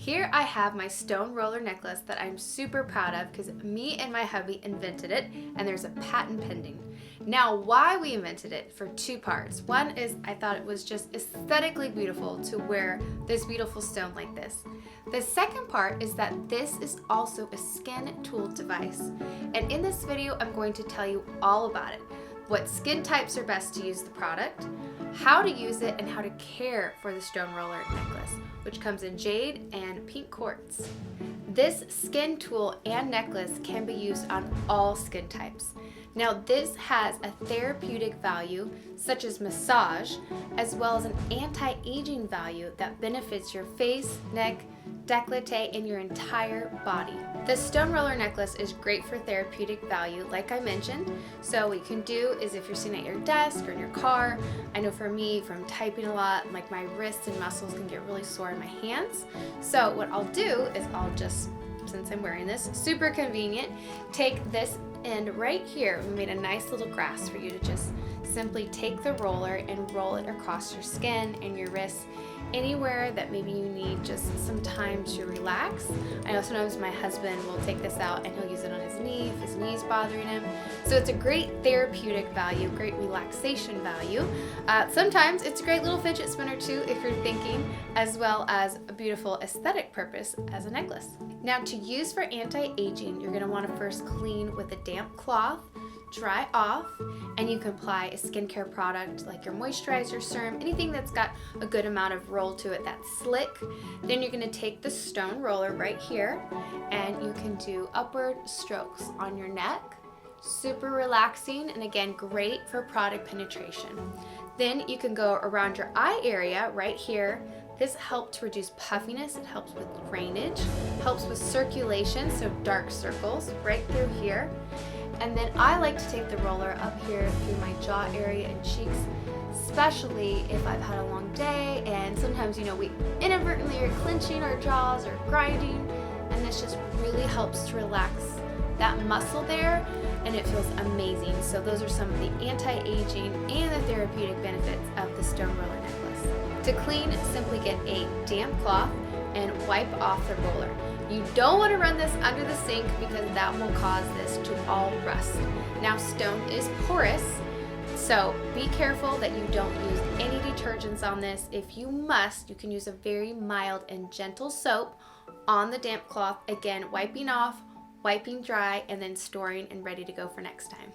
Here I have my stone roller necklace that I'm super proud of because me and my hubby invented it, and there's a patent pending. Now, why we invented it for two parts. One is I thought it was just aesthetically beautiful to wear this beautiful stone like this. The second part is that this is also a skin tool device. And in this video, I'm going to tell you all about it. What skin types are best to use the product, how to use it, and how to care for the stone roller necklace, which comes in jade and pink quartz. This skin tool and necklace can be used on all skin types. Now, this has a therapeutic value such as massage, as well as an anti-aging value that benefits your face, neck, décolleté, and your entire body. The stone roller necklace is great for therapeutic value, like I mentioned. So what you can do is if you're sitting at your desk or in your car, I know for me, from typing a lot, like my wrists and muscles can get really sore in my hands. So what I'll do is I'll just, since I'm wearing this, super convenient, take this end right here. We made a nice little grasp for you to just simply take the roller and roll it across your skin and your wrists, anywhere that maybe you need just some time to relax. I know sometimes my husband will take this out and he'll use it on his knee if his knee's bothering him. So it's a great therapeutic value, great relaxation value. Sometimes it's a great little fidget spinner too if you're thinking, as well as a beautiful aesthetic purpose as a necklace. Now, to use for anti-aging, you're going to want to first clean with a damp cloth, dry off, and you can apply a skincare product like your moisturizer, serum, anything that's got a good amount of roll to it that's slick. Then you're going to take the stone roller right here and you can do upward strokes on your neck. Super relaxing, and again, great for product penetration. Then you can go around your eye area right here. This helps to reduce puffiness, it helps with drainage, helps with circulation, so dark circles right through here. And then I like to take the roller up here through my jaw area and cheeks, especially if I've had a long day, and sometimes, we inadvertently are clenching our jaws or grinding, and this just really helps to relax that muscle there, and it feels amazing. So those are some of the anti-aging and the therapeutic benefits of the stone roller necklace. To clean, simply get a damp cloth and wipe off the roller. You don't want to run this under the sink because that will cause this to all rust. Now, stone is porous, so be careful that you don't use any detergents on this. If you must, you can use a very mild and gentle soap on the damp cloth, again, wiping off, wiping dry, and then storing and ready to go for next time.